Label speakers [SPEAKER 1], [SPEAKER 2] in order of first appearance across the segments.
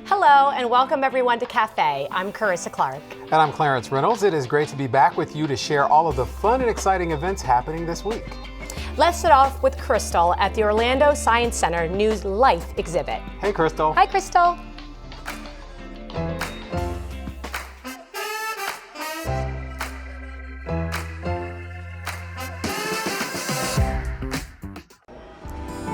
[SPEAKER 1] Hello and welcome everyone to Cafe. I'm Carissa Clark.
[SPEAKER 2] And I'm Clarence Reynolds. It is great to be back with you to share all of the fun and exciting events happening this week.
[SPEAKER 1] Let's start off with Crystal at the Orlando Science Center New Life Exhibit.
[SPEAKER 2] Hey, Crystal.
[SPEAKER 1] Hi, Crystal.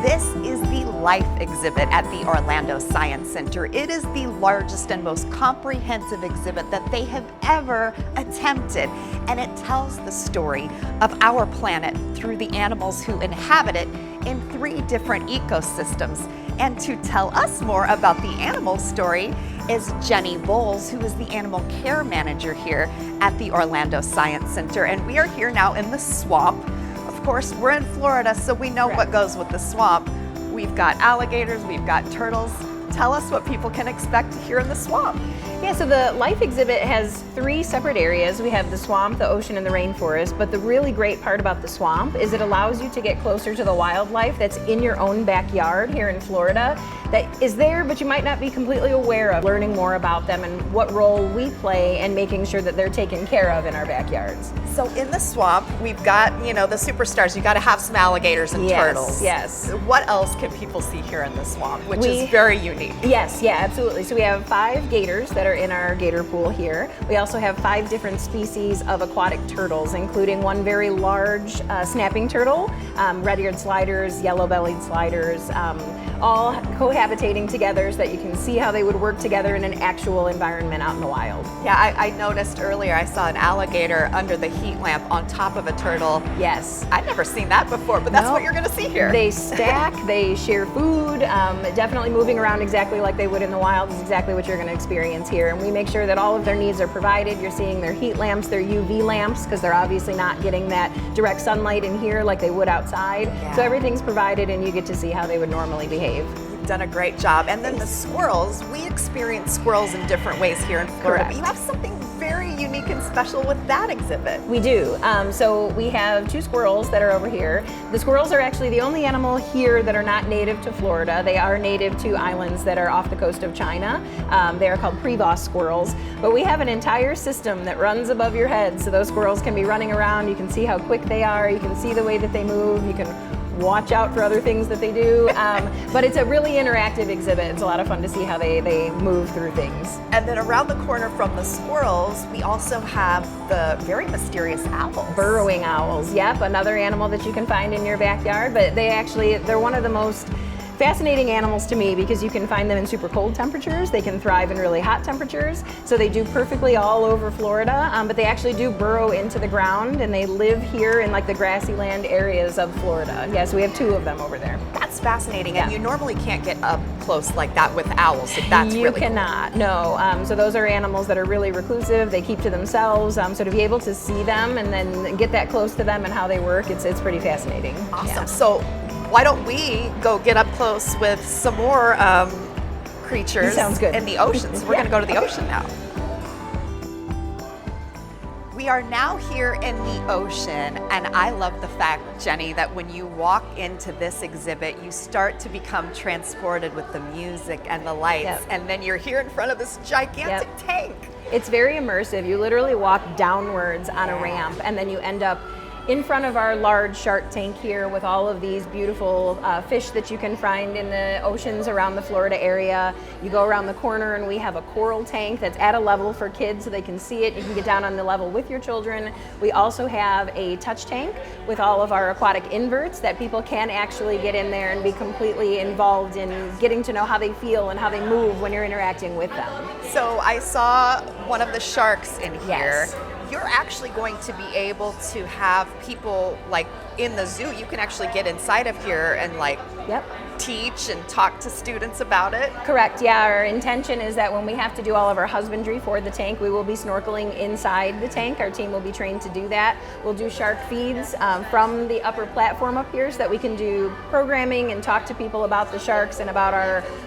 [SPEAKER 3] This is the Life Exhibit at the Orlando Science Center. It is the largest and most comprehensive exhibit that they have ever attempted, and it tells the story of our planet through the animals who inhabit it in 3 different ecosystems. And to tell us more about the animal story is Jenny Bowles, who is the animal care manager here at the Orlando Science Center. And we are here now in the swamp. Of course, we're in Florida, so we know what goes with the swamp. We've got alligators, we've got turtles. Tell us what people can expect here in the swamp.
[SPEAKER 4] Yeah, so the Life Exhibit has 3 separate areas. We have the swamp, the ocean, and the rainforest. But the really great part about the swamp is it allows you to get closer to the wildlife that's in your own backyard here in Florida that is there, but you might not be completely aware of. Learning more about them and what role we play and making sure that they're taken care of in our backyards.
[SPEAKER 3] So in the swamp, we've got, the superstars. You got to have some alligators and turtles.
[SPEAKER 4] Yes.
[SPEAKER 3] What else can people see here in the swamp, which is very unique?
[SPEAKER 4] Yes, yeah, absolutely. So we have 5 gators that are in our gator pool here. We also have 5 different species of aquatic turtles, including one very large snapping turtle, red-eared sliders, yellow-bellied sliders, all cohabitating together so that you can see how they would work together in an actual environment out in the wild.
[SPEAKER 3] Yeah, I noticed earlier I saw an alligator under the heat lamp on top of a turtle.
[SPEAKER 4] Yes.
[SPEAKER 3] I'd never seen that before, but that's what you're going to see here.
[SPEAKER 4] They stack, they share food, definitely moving around exactly like they would in the wild is exactly what you're going to experience here. And we make sure that all of their needs are provided. You're seeing their heat lamps, their UV lamps, because they're obviously not getting that direct sunlight in here like they would outside. Yeah. So everything's provided and you get to see how they would normally behave.
[SPEAKER 3] You've done a great job. And then the squirrels, we experience squirrels in different ways here in Florida. But you have something very unique and special with that exhibit.
[SPEAKER 4] We do. So we have 2 squirrels that are over here. The squirrels are actually the only animal here that are not native to Florida. They are native to islands that are off the coast of China. They are called Prevost squirrels. But we have an entire system that runs above your head, so those squirrels can be running around. You can see how quick they are. You can see the way that they move. You can watch out for other things that they do. But it's a really interactive exhibit. It's a lot of fun to see how they move through things.
[SPEAKER 3] And then around the corner from the squirrels, we also have the very mysterious owls.
[SPEAKER 4] Burrowing owls, yep, another animal that you can find in your backyard, but they're one of the most fascinating animals to me because you can find them in super cold temperatures. They can thrive in really hot temperatures. So they do perfectly all over Florida, but they actually do burrow into the ground and they live here in like the grassy land areas of Florida. Yeah, so we have 2 of them over there.
[SPEAKER 3] That's fascinating. And you normally can't get up close like that with owls. So that's
[SPEAKER 4] you
[SPEAKER 3] really
[SPEAKER 4] cannot, no. So those are animals that are really reclusive. They keep to themselves. So to be able to see them and then get that close to them and how they work, it's pretty fascinating.
[SPEAKER 3] Awesome.
[SPEAKER 4] Yeah.
[SPEAKER 3] So why don't we go get up close with some more creatures in the ocean. So we're going to go to the ocean now. We are now here in the ocean, and I love the fact, Jenny, that when you walk into this exhibit, you start to become transported with the music and the lights, and then you're here in front of this gigantic tank.
[SPEAKER 4] It's very immersive. You literally walk downwards on a ramp, and then you end up in front of our large shark tank here with all of these beautiful fish that you can find in the oceans around the Florida area. You go around the corner and we have a coral tank that's at a level for kids so they can see it. You can get down on the level with your children. We also have a touch tank with all of our aquatic inverts that people can actually get in there and be completely involved in getting to know how they feel and how they move when you're interacting with them.
[SPEAKER 3] So I saw one of the sharks in here.
[SPEAKER 4] Yes.
[SPEAKER 3] You're actually going to be able to have people like in the zoo. You can actually get inside of here and teach and talk to students about it.
[SPEAKER 4] Correct, yeah. Our intention is that when we have to do all of our husbandry for the tank, we will be snorkeling inside the tank. Our team will be trained to do that. We'll do shark feeds from the upper platform up here so that we can do programming and talk to people about the sharks and about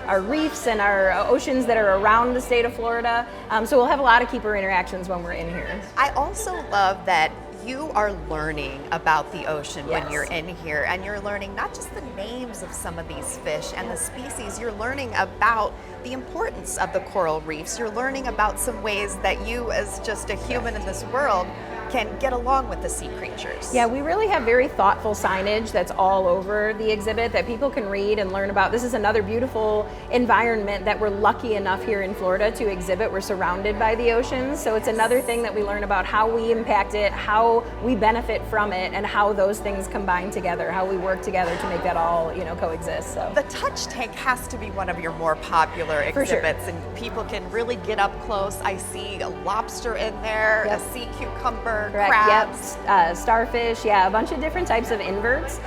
[SPEAKER 4] our reefs and our oceans that are around the state of Florida. So we'll have a lot of keeper interactions when we're in here.
[SPEAKER 3] I also love that you are learning about the ocean when
[SPEAKER 4] Yes.
[SPEAKER 3] you're in here, and you're learning not just the names of some of these fish and the species, you're learning about the importance of the coral reefs. You're learning about some ways that you, as just a human in this world, can get along with the sea creatures.
[SPEAKER 4] Yeah, we really have very thoughtful signage that's all over the exhibit that people can read and learn about. This is another beautiful environment that we're lucky enough here in Florida to exhibit. We're surrounded by the ocean, so it's another thing that we learn about how we impact it, how we benefit from it, and how those things combine together, how we work together to make that all, coexist. So
[SPEAKER 3] The touch tank has to be one of your more popular
[SPEAKER 4] For sure.
[SPEAKER 3] exhibits, and people can really get up close. I see a lobster in there,
[SPEAKER 4] Yep.
[SPEAKER 3] a sea cucumber,
[SPEAKER 4] correct,
[SPEAKER 3] crabs.
[SPEAKER 4] yep, starfish, yeah, a bunch of different types of inverts.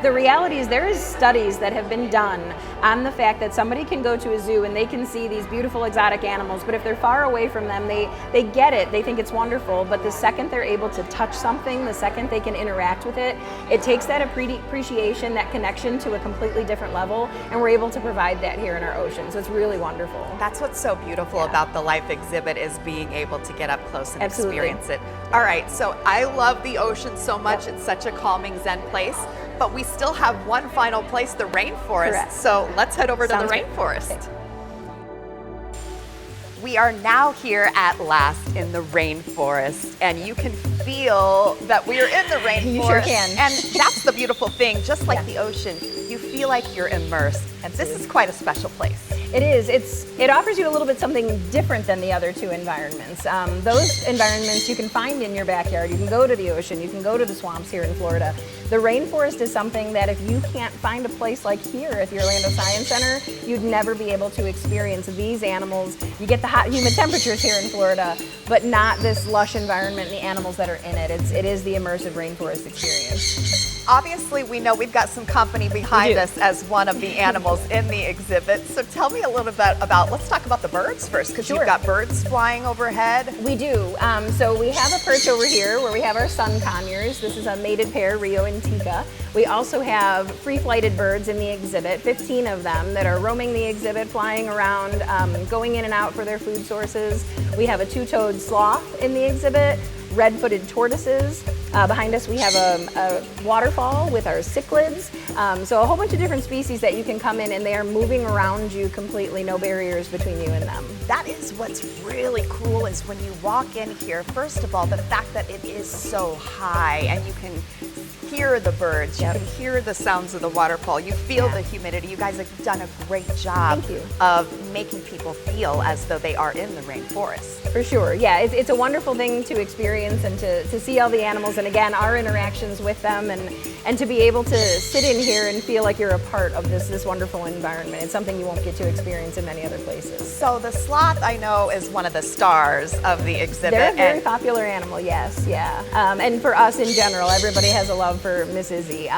[SPEAKER 4] The reality is there is studies that have been done on the fact that somebody can go to a zoo and they can see these beautiful exotic animals, but if they're far away from them, they get it, they think it's wonderful, but the second they're able to touch something, the second they can interact with it, it takes that appreciation, that connection to a completely different level, and we're able to provide that here in our ocean, so it's really wonderful.
[SPEAKER 3] That's what's so beautiful about the Life exhibit, is being able to get up close and
[SPEAKER 4] Absolutely.
[SPEAKER 3] experience it. All right, so I love the ocean so much. It's such a calming Zen place, but we still have one final place, the rainforest.
[SPEAKER 4] Correct.
[SPEAKER 3] So let's head over to
[SPEAKER 4] Sounds
[SPEAKER 3] the
[SPEAKER 4] good.
[SPEAKER 3] rainforest.
[SPEAKER 4] Okay.
[SPEAKER 3] We are now here at last in the rainforest, and you can feel that we are in the rainforest.
[SPEAKER 4] You sure can.
[SPEAKER 3] And that's the beautiful thing, just like
[SPEAKER 4] Yeah.
[SPEAKER 3] the ocean, you feel like you're immersed. And this is quite a special place.
[SPEAKER 4] It is. It offers you a little bit something different than the other two environments. Those environments you can find in your backyard. You can go to the ocean. You can go to the swamps here in Florida. The rainforest is something that if you can't find a place like here at the Orlando Science Center, you'd never be able to experience these animals. You get the hot, humid temperatures here in Florida, but not this lush environment and the animals that are in it. It is the immersive rainforest experience.
[SPEAKER 3] Obviously, we know we've got some company behind
[SPEAKER 4] do.
[SPEAKER 3] us as one of the animals in the exhibit. So tell me a little bit about, let's talk about the birds first, because
[SPEAKER 4] Sure.
[SPEAKER 3] you've got birds flying overhead.
[SPEAKER 4] We do. So we have a perch over here where we have our sun conures. This is a mated pair, Rio and Tika. We also have free-flighted birds in the exhibit, 15 of them that are roaming the exhibit, flying around, going in and out for their food sources. We have a two-toed sloth in the exhibit, red-footed tortoises. Behind us we have a waterfall with our cichlids. So a whole bunch of different species that you can come in and they are moving around you completely, no barriers between you and them.
[SPEAKER 3] That is what's really cool, is when you walk in here, first of all, the fact that it is so high and you can hear the birds, you
[SPEAKER 4] Yep.
[SPEAKER 3] can hear the sounds of the waterfall, you feel
[SPEAKER 4] Yeah.
[SPEAKER 3] the humidity. You guys have done a great job
[SPEAKER 4] Thank you.
[SPEAKER 3] of making people feel as though they are in the rainforest.
[SPEAKER 4] For sure, yeah, it's a wonderful thing to experience and to see all the animals, and again, our interactions with them, and to be able to sit in here and feel like you're a part of this wonderful environment. It's something you won't get to experience in many other places.
[SPEAKER 3] So the sloth, I know, is one of the stars of the exhibit.
[SPEAKER 4] They're a very
[SPEAKER 3] and
[SPEAKER 4] popular animal, yes, yeah. And for us in general, everybody has a love for Miss Izzy.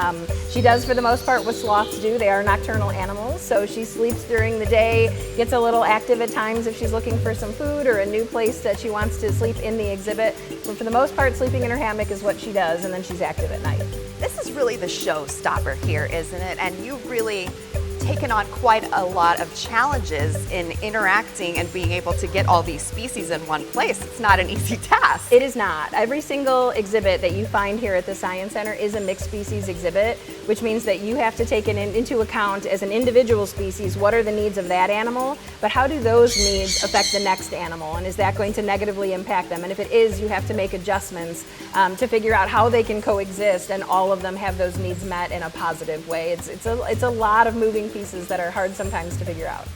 [SPEAKER 4] She does, for the most part, what sloths do. They are nocturnal animals, so she sleeps during the day, gets a little active at times if she's looking for some food or a new place that she wants to sleep in the exhibit. But for the most part, sleeping in her hammock is what she does, and then she's active at night.
[SPEAKER 3] this is really the showstopper here, isn't it? And you've really taken on quite a lot of challenges in interacting and being able to get all these species in one place. It's not an easy task.
[SPEAKER 4] It is not. Every single exhibit that you find here at the Science Center is a mixed species exhibit, which means that you have to take it into account as an individual species, what are the needs of that animal, but how do those needs affect the next animal, and is that going to negatively impact them? And if it is, you have to make adjustments to figure out how they can coexist and all of them have those needs met in a positive way. It's a lot of moving pieces that are hard sometimes to figure out.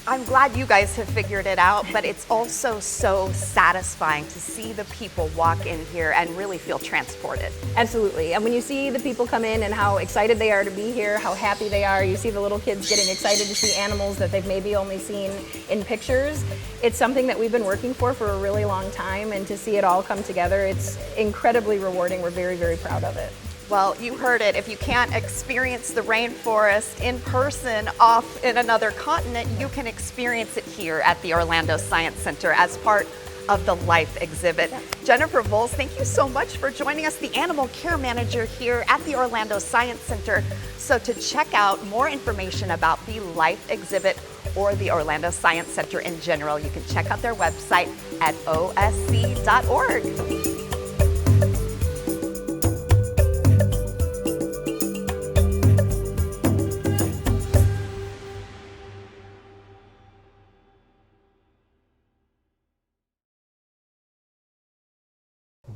[SPEAKER 3] I'm glad you guys have figured it out, but it's also so satisfying to see the people walk in here and really feel transported.
[SPEAKER 4] Absolutely. And when you see the people come in and how excited they are to be here, how happy they are, you see the little kids getting excited to see animals that they've maybe only seen in pictures. It's something that we've been working for a really long time, and to see it all come together, it's incredibly rewarding. We're very, very proud of it.
[SPEAKER 3] Well, you heard it. If you can't experience the rainforest in person off in another continent, you can experience it here at the Orlando Science Center as part of the Life exhibit.
[SPEAKER 4] Yeah.
[SPEAKER 3] Jennifer Voles, thank you so much for joining us, the Animal Care Manager here at the Orlando Science Center. So to check out more information about the Life exhibit or the Orlando Science Center in general, you can check out their website at osc.org.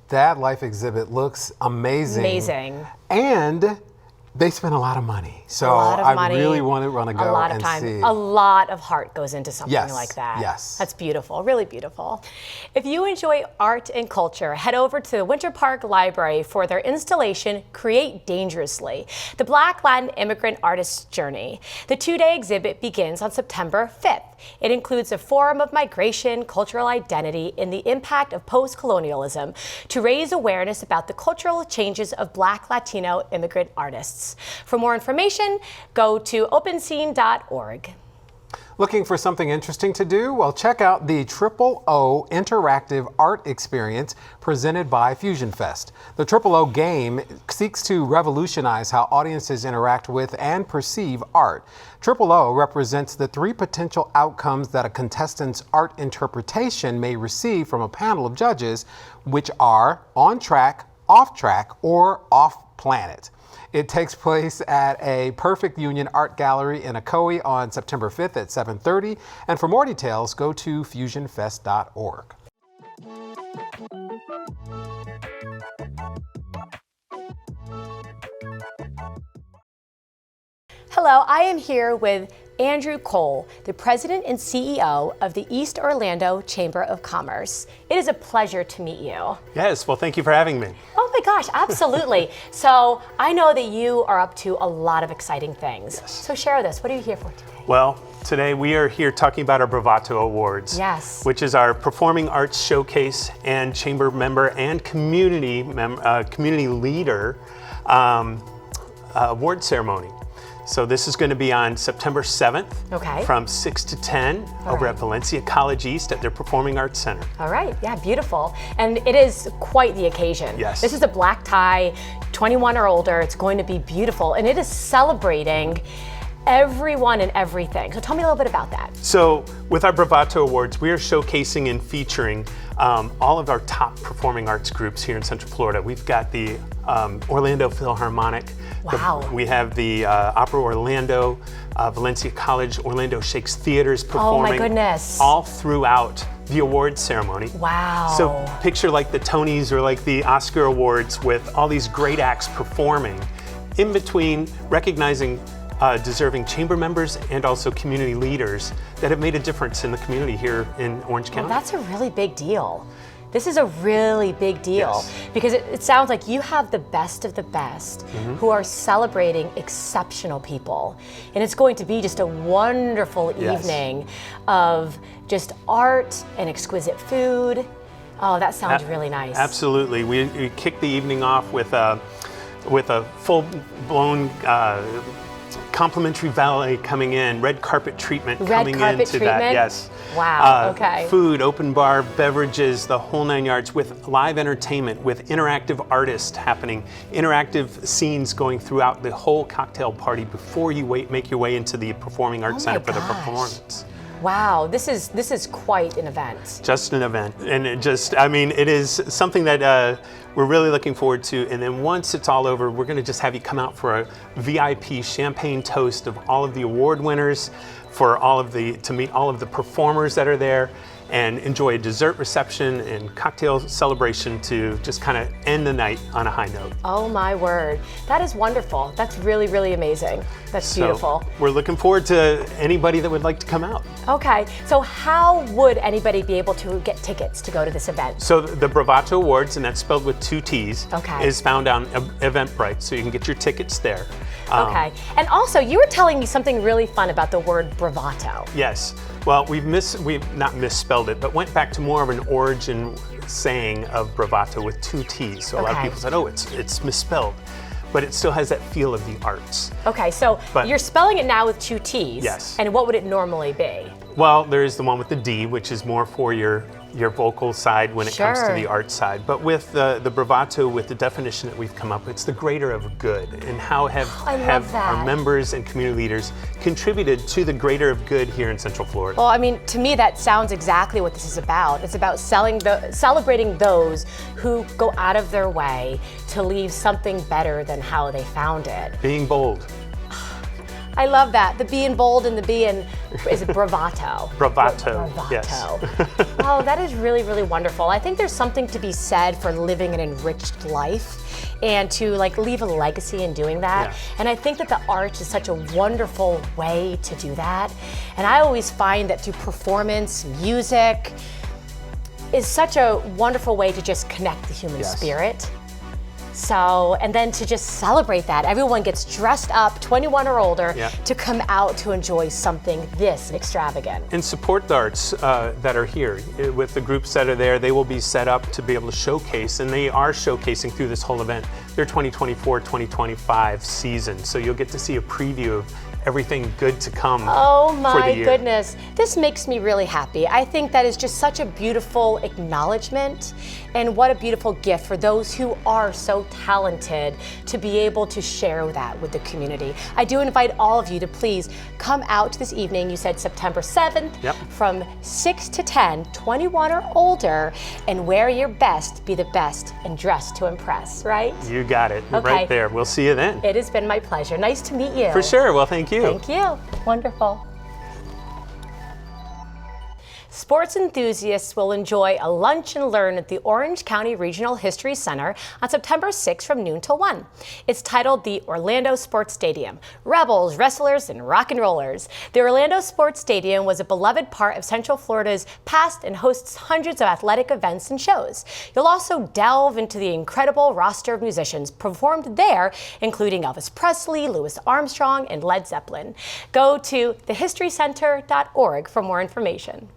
[SPEAKER 2] That life exhibit looks amazing.
[SPEAKER 1] Amazing.
[SPEAKER 2] And they spent a lot of money. So I really want to go and see.
[SPEAKER 1] A lot of time. A lot of heart goes into something like that.
[SPEAKER 2] Yes.
[SPEAKER 1] That's beautiful, really beautiful. If you enjoy art and culture, head over to the Winter Park Library for their installation, Create Dangerously, the Black Latin Immigrant Artist's Journey. The 2-day exhibit begins on September 5th. It includes a forum of migration, cultural identity, and the impact of post-colonialism to raise awareness about the cultural changes of Black Latino immigrant artists. For more information, go to openscene.org.
[SPEAKER 2] Looking for something interesting to do? Well, check out the O Interactive Art Experience presented by Fusion Fest. The O game seeks to revolutionize how audiences interact with and perceive art. O represents the 3 potential outcomes that a contestant's art interpretation may receive from a panel of judges, which are on track, off track, or off planet. It takes place at a Perfect Union Art Gallery in Ocoee on September 5th at 7:30. And for more details, go to fusionfest.org.
[SPEAKER 1] Hello, I am here with Andrew Cole, the President and CEO of the East Orlando Chamber of Commerce. It is a pleasure to meet you.
[SPEAKER 5] Yes, well, thank you for having me.
[SPEAKER 1] Oh my gosh, absolutely. So I know that you are up to a lot of exciting things.
[SPEAKER 5] Yes.
[SPEAKER 1] So share with us, what are you here for today?
[SPEAKER 5] Well, today we are here talking about our Bravato Awards.
[SPEAKER 1] Yes.
[SPEAKER 5] Which is our performing arts showcase and chamber member and community leader award ceremony. So this is going to be on September 7th from 6 to 10 over at Valencia College East at their Performing Arts Center.
[SPEAKER 1] All right, yeah, beautiful. And it is quite the occasion.
[SPEAKER 5] Yes.
[SPEAKER 1] This is a black tie, 21 or older. It's going to be beautiful. And it is celebrating everyone and everything. So tell me a little bit about that.
[SPEAKER 5] So with our Bravato Awards, we are showcasing and featuring all of our top performing arts groups here in Central Florida. We've got the Orlando Philharmonic.
[SPEAKER 1] Wow.
[SPEAKER 5] We have the Opera Orlando, Valencia College, Orlando Shakes Theaters performing.
[SPEAKER 1] Oh my goodness.
[SPEAKER 5] All throughout the awards ceremony.
[SPEAKER 1] Wow.
[SPEAKER 5] So picture like the Tonys or like the Oscar Awards with all these great acts performing, in between recognizing deserving chamber members and also community leaders that have made a difference in the community here in Orange County.
[SPEAKER 1] Well, that's a really big deal. This is a really big deal because it sounds like you have the best of the best who are celebrating exceptional people. And it's going to be just a wonderful evening of just art and exquisite food. Oh, that sounds really nice.
[SPEAKER 5] Absolutely. We kick the evening off with a full-blown complimentary valet coming in, red carpet treatment coming into that. Yes.
[SPEAKER 1] Wow. Okay.
[SPEAKER 5] Food, open bar, beverages, the whole 9 yards, with live entertainment, with interactive artists happening, interactive scenes going throughout the whole cocktail party before you make your way into the Performing Arts Center for the performance.
[SPEAKER 1] Wow, this is quite an event.
[SPEAKER 5] Just an event, and it is something that we're really looking forward to. And then once it's all over, we're going to just have you come out for a VIP champagne toast of all of the award winners, to meet all of the performers that are there, and enjoy a dessert reception and cocktail celebration to just kind of end the night on a high note.
[SPEAKER 1] Oh my word, that is wonderful. That's really, really amazing. That's beautiful.
[SPEAKER 5] We're looking forward to anybody that would like to come out.
[SPEAKER 1] Okay, so how would anybody be able to get tickets to go to this event?
[SPEAKER 5] So the Bravato Awards, and that's spelled with 2 T's, is found on Eventbrite, so you can get your tickets there.
[SPEAKER 1] Okay, and also you were telling me something really fun about the word bravado.
[SPEAKER 5] Yes, well, we've not misspelled it, but went back to more of an origin saying of bravato with 2 T's. So a lot of people said, oh, it's misspelled, but it still has that feel of the arts.
[SPEAKER 1] Okay, so you're spelling it now with 2 T's.
[SPEAKER 5] Yes.
[SPEAKER 1] And what would it normally be?
[SPEAKER 5] Well, there is the one with the D, which is more for your vocal side when it comes to the art side. But with the bravato, with the definition that we've come up with, it's the greater of good. And how have our members and community leaders contributed to the greater of good here in Central Florida?
[SPEAKER 1] Well, I mean, to me, that sounds exactly what this is about. It's about celebrating those who go out of their way to leave something better than how they found it.
[SPEAKER 5] Being bold.
[SPEAKER 1] I love that, the being bold and the being Is it bravato?
[SPEAKER 5] Bravato,
[SPEAKER 1] Bravato.
[SPEAKER 5] yes.
[SPEAKER 1] Oh, that is really, really wonderful. I think there's something to be said for living an enriched life and to like leave a legacy in doing that.
[SPEAKER 5] Yeah.
[SPEAKER 1] And I think that the arts is such a wonderful way to do that. And I always find that through performance, music is such a wonderful way to just connect the human spirit. So, and then to just celebrate that. Everyone gets dressed up, 21 or older, to come out to enjoy something this extravagant.
[SPEAKER 5] And support the arts that are here. With the groups that are there, they will be set up to be able to showcase, and they are showcasing through this whole event their 2024-2025 season. So you'll get to see a preview of everything good to come
[SPEAKER 1] Oh
[SPEAKER 5] for the
[SPEAKER 1] my
[SPEAKER 5] year.
[SPEAKER 1] goodness. This makes me really happy. I think that is just such a beautiful acknowledgement, and what a beautiful gift for those who are so talented to be able to share that with the community. I do invite all of you to please come out this evening. You said September 7th from 6 to 10, 21 or older, and wear your best, be the best, and dress to impress, right?
[SPEAKER 5] You got it,
[SPEAKER 1] Okay.
[SPEAKER 5] right there. We'll see you then.
[SPEAKER 1] It has been my pleasure. Nice to meet you.
[SPEAKER 5] For sure, well, thank you.
[SPEAKER 1] Thank you. Wonderful. Sports enthusiasts will enjoy a lunch and learn at the Orange County Regional History Center on September 6th from noon till 1. It's titled the Orlando Sports Stadium, Rebels, Wrestlers, and Rock and Rollers. The Orlando Sports Stadium was a beloved part of Central Florida's past and hosts hundreds of athletic events and shows. You'll also delve into the incredible roster of musicians performed there, including Elvis Presley, Louis Armstrong, and Led Zeppelin. Go to thehistorycenter.org for more information.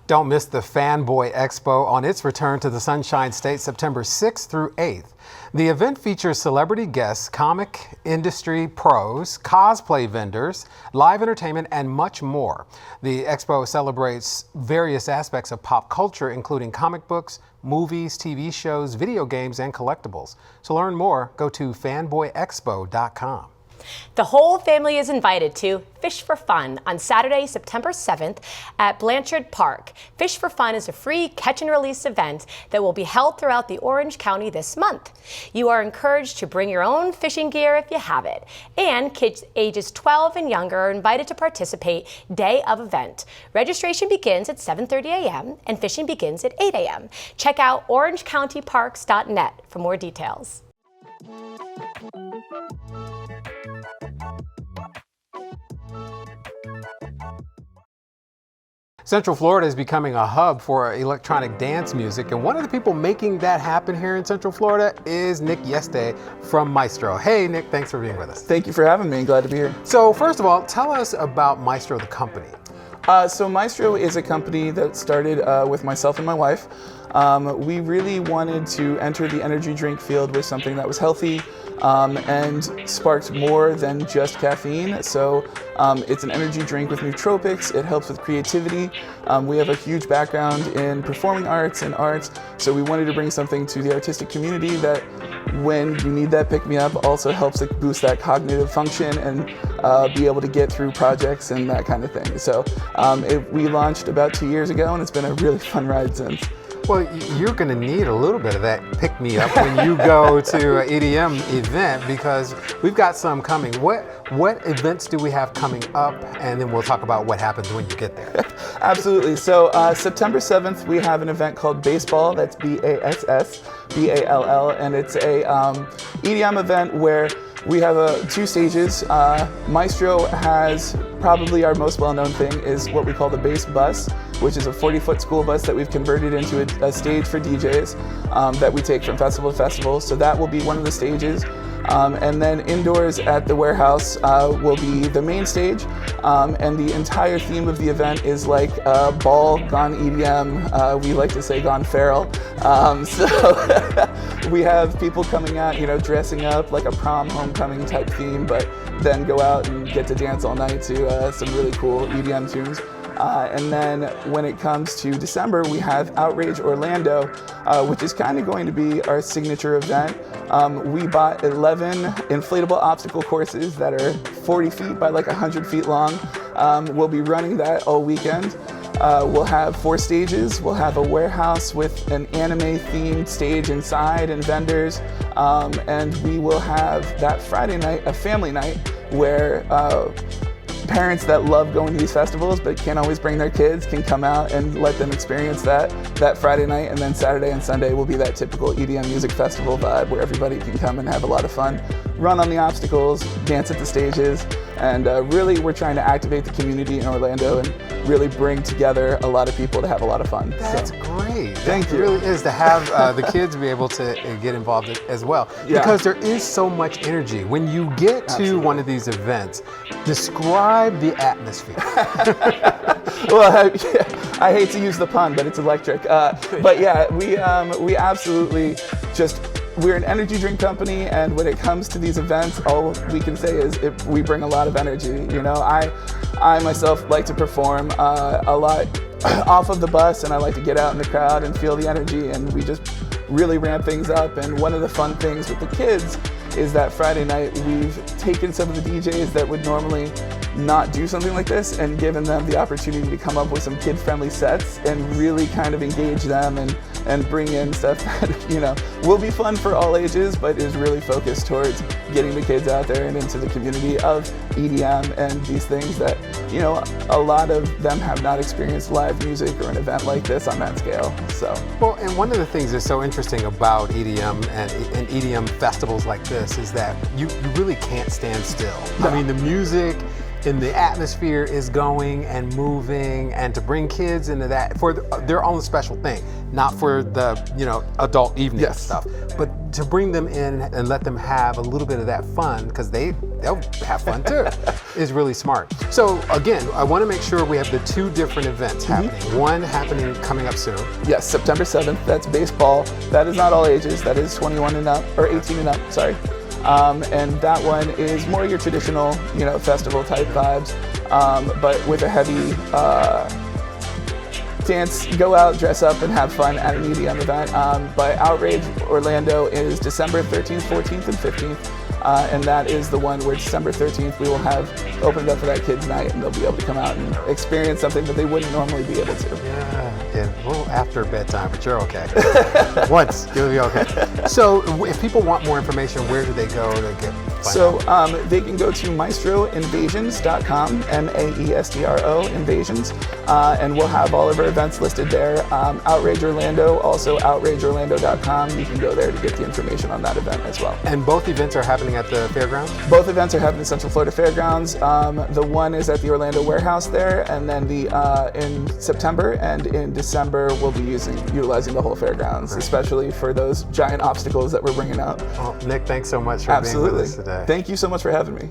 [SPEAKER 2] Don't miss the Fanboy Expo on its return to the Sunshine State September 6th through 8th. The event features celebrity guests, comic industry pros, cosplay vendors, live entertainment, and much more. The expo celebrates various aspects of pop culture, including comic books, movies, TV shows, video games, and collectibles. To learn more, go to fanboyexpo.com.
[SPEAKER 1] The whole family is invited to Fish for Fun on Saturday, September 7th at Blanchard Park. Fish for Fun is a free catch and release event that will be held throughout the Orange County this month. You are encouraged to bring your own fishing gear if you have it, and kids ages 12 and younger are invited to participate day of event. Registration begins at 7:30 a.m. and fishing begins at 8 a.m. Check out orangecountyparks.net for more details.
[SPEAKER 2] Central Florida is becoming a hub for electronic dance music, and one of the people making that happen here in Central Florida is Nick Yeste from Maestro. Hey Nick, thanks for being with us.
[SPEAKER 6] Thank you for having me. Glad to be here.
[SPEAKER 2] So first of all, tell us about Maestro, the company.
[SPEAKER 6] So Maestro is a company that started with myself and my wife. We really wanted to enter the energy drink field with something that was healthy and sparked more than just caffeine. So it's an energy drink with nootropics. It helps with creativity. We have a huge background in performing arts and arts, so we wanted to bring something to the artistic community that, when you need that pick-me-up, also helps like boost that cognitive function and be able to get through projects and that kind of thing. So we launched about 2 years ago, and it's been a really fun ride since.
[SPEAKER 2] Well, you're going to need a little bit of that pick-me-up when you go to an EDM event, because we've got some coming. What events do we have coming up? And then we'll talk about what happens when you get there.
[SPEAKER 6] Absolutely. So September 7th, we have an event called Baseball. That's BASSBALL, and it's a EDM event where we have 2 stages. Maestro has probably our most well-known thing is what we call the Bass Bus, which is a 40-foot school bus that we've converted into a stage for DJs that we take from festival to festival. So that will be one of the stages. And then indoors at the warehouse will be the main stage. And the entire theme of the event is like ball gone EDM. We like to say gone feral. So we have people coming out, dressing up like a prom homecoming type theme, but then go out and get to dance all night to some really cool EDM tunes. And then when it comes to December, we have Outrage Orlando, which is kind of going to be our signature event. We bought 11 inflatable obstacle courses that are 40 feet by like 100 feet long. We'll be running that all weekend. We'll have 4 stages. We'll have a warehouse with an anime-themed stage inside and vendors. And we will have that Friday night, a family night, where parents that love going to these festivals but can't always bring their kids can come out and let them experience that Friday night, and then Saturday and Sunday will be that typical EDM music festival vibe where everybody can come and have a lot of fun, run on the obstacles, dance at the stages, and really we're trying to activate the community in Orlando and really bring together a lot of people to have a lot of fun.
[SPEAKER 2] That's great.
[SPEAKER 6] Thank you.
[SPEAKER 2] It really is to have the kids be able to get involved as well.
[SPEAKER 6] Yeah.
[SPEAKER 2] Because there is so much energy. When you get to one of these events, describe the atmosphere.
[SPEAKER 6] Well, I hate to use the pun, but it's electric. But yeah, we absolutely we're an energy drink company, and when it comes to these events, all we can say is we bring a lot of energy. You know, I myself like to perform a lot off of the bus, and I like to get out in the crowd and feel the energy, and we just really ramp things up. And one of the fun things with the kids is that Friday night we've taken some of the DJs that would normally not do something like this and given them the opportunity to come up with some kid-friendly sets and really kind of engage them and bring in stuff that, you know, will be fun for all ages, but is really focused towards getting the kids out there and into the community of EDM and these things that, you know, a lot of them have not experienced live music or an event like this on that scale. So,
[SPEAKER 2] well, and one of the things that's so interesting about EDM and EDM festivals like this is that you really can't stand still.
[SPEAKER 6] No.
[SPEAKER 2] I mean, the music and the atmosphere is going and moving, and to bring kids into that for their own special thing, not for the, you know, adult evening stuff, but to bring them in and let them have a little bit of that fun, because they'll have fun too, is really smart. So again, I want to make sure we have the two different events happening. One happening coming up soon.
[SPEAKER 6] yes, September 7th, that's baseball. That is not all ages, that is 21 and up, or 18 and up, sorry. And that one is more your traditional, you know, festival type vibes, but with a heavy dance, go out, dress up, and have fun at an EDM event. But Outrage Orlando is December 13th, 14th, and 15th. And that is the one where December 13th we will have opened up for that kids' night, and they'll be able to come out and experience something that they wouldn't normally be able to.
[SPEAKER 2] Yeah, a little after bedtime, but you're okay. Once, you'll be okay. So if people want more information, where do they go to get?
[SPEAKER 6] So they can go to maestroinvasions.com, Maestro Invasions, and we'll have all of our events listed there. Outrage Orlando, also outrageorlando.com. You can go there to get the information on that event as well.
[SPEAKER 2] And both events are happening at the fairgrounds?
[SPEAKER 6] Both events are happening at Central Florida Fairgrounds. The one is at the Orlando Warehouse there, and then in September and in December we'll be utilizing the whole fairgrounds, especially for those giant obstacles that we're bringing out.
[SPEAKER 2] Well, Nick, thanks so much for being with us today.
[SPEAKER 6] Thank you so much for having me.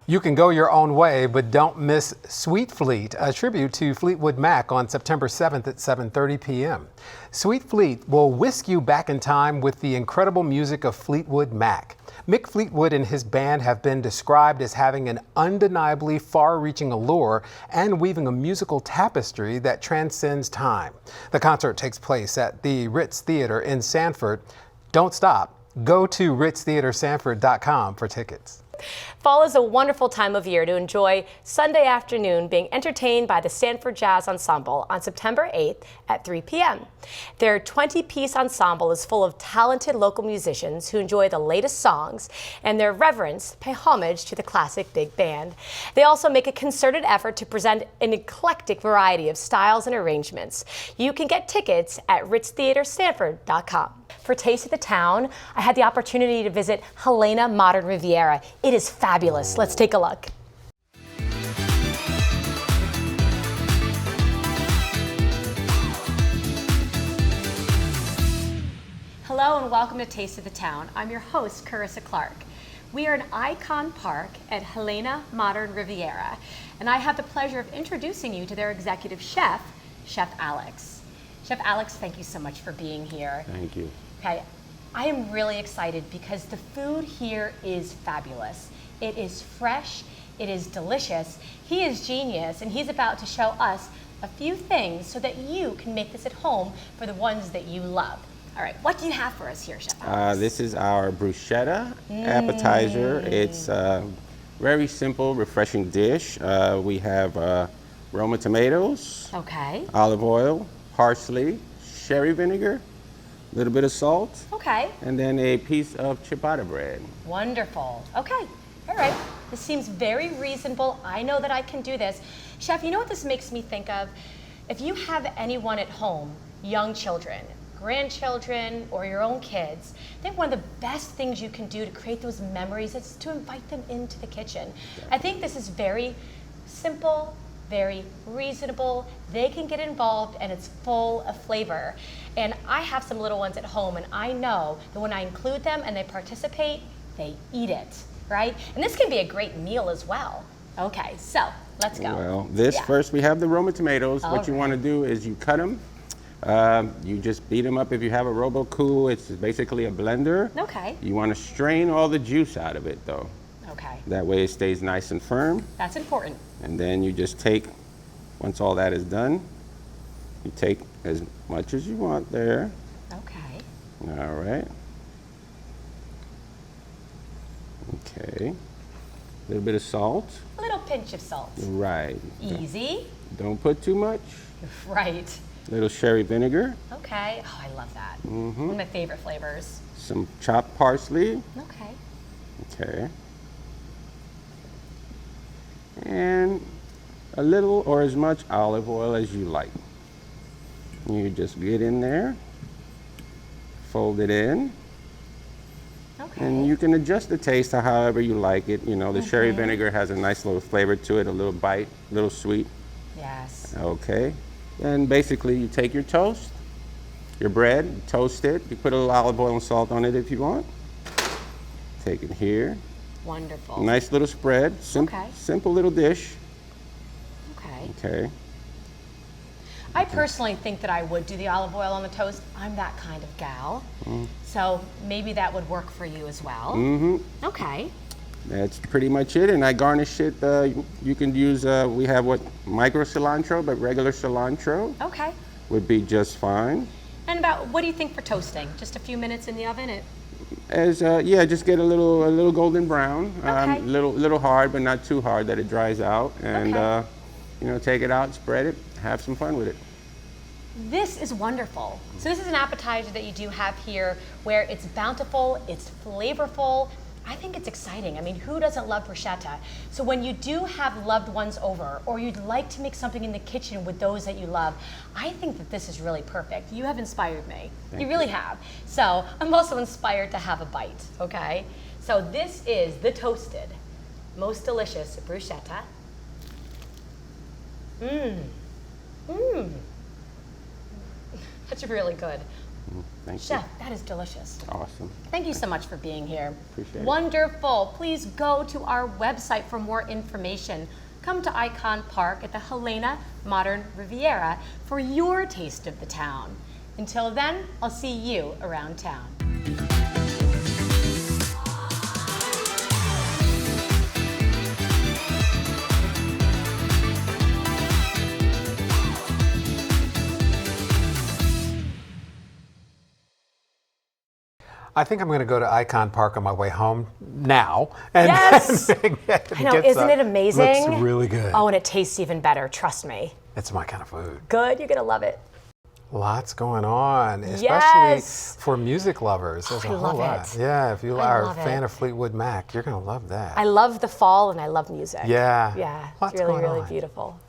[SPEAKER 2] You can go your own way, but don't miss Sweet Fleet, a tribute to Fleetwood Mac on September 7th at 7:30 p.m. Sweet Fleet will whisk you back in time with the incredible music of Fleetwood Mac. Mick Fleetwood and his band have been described as having an undeniably far-reaching allure and weaving a musical tapestry that transcends time. The concert takes place at the Ritz Theater in Sanford. Don't stop. Go to ritztheatersanford.com for tickets.
[SPEAKER 1] Fall is a wonderful time of year to enjoy Sunday afternoon being entertained by the Sanford Jazz Ensemble on September 8th at 3 p.m. Their 20-piece ensemble is full of talented local musicians who enjoy the latest songs, and their reverence pay homage to the classic big band. They also make a concerted effort to present an eclectic variety of styles and arrangements. You can get tickets at ritztheatersanford.com. For Taste of the Town, I had the opportunity to visit Helena Modern Riviera. It is fabulous. Let's take a look. Hello and welcome to Taste of the Town. I'm your host, Carissa Clark. We are an icon park at Helena Modern Riviera, and I have the pleasure of introducing you to their executive chef, Chef Alex. Chef Alex, thank you so much for being here.
[SPEAKER 7] Thank you.
[SPEAKER 1] Okay, I am really excited because the food here is fabulous. It is fresh, it is delicious. He is genius, and he's about to show us a few things so that you can make this at home for the ones that you love. All right, what do you have for us here, Chef Alex?
[SPEAKER 7] This is our bruschetta appetizer. It's a very simple, refreshing dish. We have Roma tomatoes,
[SPEAKER 1] Okay,
[SPEAKER 7] olive oil, parsley, sherry vinegar, a little bit of salt,
[SPEAKER 1] okay,
[SPEAKER 7] and then a piece of ciabatta bread.
[SPEAKER 1] wonderful. Okay, all right, This seems very reasonable. I know that I can do this. Chef, you know what this makes me think of? If you have anyone at home, young children, grandchildren, or your own kids, I think one of the best things you can do to create those memories is to invite them into the kitchen. I think this is very simple, very reasonable. They can get involved and it's full of flavor. And I have some little ones at home and I know that when I include them and they participate, they eat it, right? And this can be a great meal as well. Okay, so let's go.
[SPEAKER 7] Well, first we have the Roma tomatoes. What you want to do is you cut them. You just beat them up if you have a Robocool. It's basically a blender.
[SPEAKER 1] Okay.
[SPEAKER 7] You want to strain all the juice out of it though.
[SPEAKER 1] Okay.
[SPEAKER 7] That way it stays nice and firm.
[SPEAKER 1] That's important.
[SPEAKER 7] And then you just take, once all that is done, you take as much as you want there.
[SPEAKER 1] Okay.
[SPEAKER 7] All right. Okay. A little bit of salt.
[SPEAKER 1] A little pinch of salt.
[SPEAKER 7] Right.
[SPEAKER 1] Easy.
[SPEAKER 7] Don't put too much.
[SPEAKER 1] Right.
[SPEAKER 7] A little sherry vinegar.
[SPEAKER 1] Okay. Oh, I love that. One of my favorite flavors.
[SPEAKER 7] Some chopped parsley.
[SPEAKER 1] Okay.
[SPEAKER 7] Okay. And a little or as much olive oil as you like. You just get in there, fold it in,
[SPEAKER 1] Okay.
[SPEAKER 7] and you can adjust the taste to however you like it. You know, the sherry vinegar has a nice little flavor to it, a little bite, a little sweet.
[SPEAKER 1] Yes.
[SPEAKER 7] Okay. And basically you take your toast, your bread, you toast it, you put a little olive oil and salt on it if you want. Take it here.
[SPEAKER 1] Wonderful.
[SPEAKER 7] Nice little spread,
[SPEAKER 1] Okay.
[SPEAKER 7] simple little dish.
[SPEAKER 1] Okay.
[SPEAKER 7] Okay.
[SPEAKER 1] I personally think that I would do the olive oil on the toast. I'm that kind of gal. So maybe that would work for you as well. Okay.
[SPEAKER 7] That's pretty much it, and I garnish it. You can use, we have micro cilantro, but regular cilantro
[SPEAKER 1] Okay.
[SPEAKER 7] would be just fine.
[SPEAKER 1] And what do you think for toasting? Just a few minutes in the oven?
[SPEAKER 7] Yeah, just get a little golden brown.
[SPEAKER 1] Okay.
[SPEAKER 7] Little hard, but not too hard that it dries out. And
[SPEAKER 1] Okay.
[SPEAKER 7] you know, take it out, spread it, have some fun with it.
[SPEAKER 1] This is wonderful. So this is an appetizer that you do have here where it's bountiful, it's flavorful. I think it's exciting. I mean, who doesn't love bruschetta? So when you do have loved ones over or you'd like to make something in the kitchen with those that you love, I think that this is really perfect. You have inspired me. You really have. So I'm also inspired to have a bite, okay? So this is the toasted, most delicious bruschetta. That's really good.
[SPEAKER 7] Thank you.
[SPEAKER 1] Chef, that is delicious.
[SPEAKER 7] Awesome.
[SPEAKER 1] Thank you so much for being here.
[SPEAKER 7] Appreciate it.
[SPEAKER 1] Wonderful. Please go to our website for more information. Come to Icon Park at the Helena Modern Riviera for your taste of the town. Until then, I'll see you around town.
[SPEAKER 2] I think I'm going to go to Icon Park on my way home now. And
[SPEAKER 1] Yes!
[SPEAKER 2] and
[SPEAKER 1] I know,
[SPEAKER 2] get
[SPEAKER 1] isn't
[SPEAKER 2] some.
[SPEAKER 1] it amazing?
[SPEAKER 2] Looks really good.
[SPEAKER 1] Oh, and it tastes even better, trust me.
[SPEAKER 2] It's my kind of food.
[SPEAKER 1] Good, you're gonna love it.
[SPEAKER 2] Lots going on, especially
[SPEAKER 1] Yes.
[SPEAKER 2] for music lovers. There's a
[SPEAKER 1] I
[SPEAKER 2] whole
[SPEAKER 1] love
[SPEAKER 2] lot.
[SPEAKER 1] it.
[SPEAKER 2] Yeah, if you
[SPEAKER 1] I
[SPEAKER 2] are a
[SPEAKER 1] love
[SPEAKER 2] fan
[SPEAKER 1] it.
[SPEAKER 2] of Fleetwood Mac, you're going to love that.
[SPEAKER 1] I love the fall and I love music.
[SPEAKER 2] Yeah.
[SPEAKER 1] Yeah,
[SPEAKER 2] Lots
[SPEAKER 1] it's really,
[SPEAKER 2] going
[SPEAKER 1] really
[SPEAKER 2] on.
[SPEAKER 1] beautiful.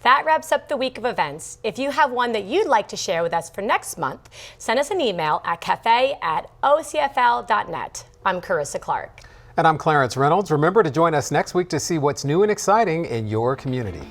[SPEAKER 1] That wraps up the week of events. If you have one that you'd like to share with us for next month, send us an email at cafe@ocfl.net. I'm Carissa Clark.
[SPEAKER 2] And I'm Clarence Reynolds. Remember to join us next week to see what's new and exciting in your community.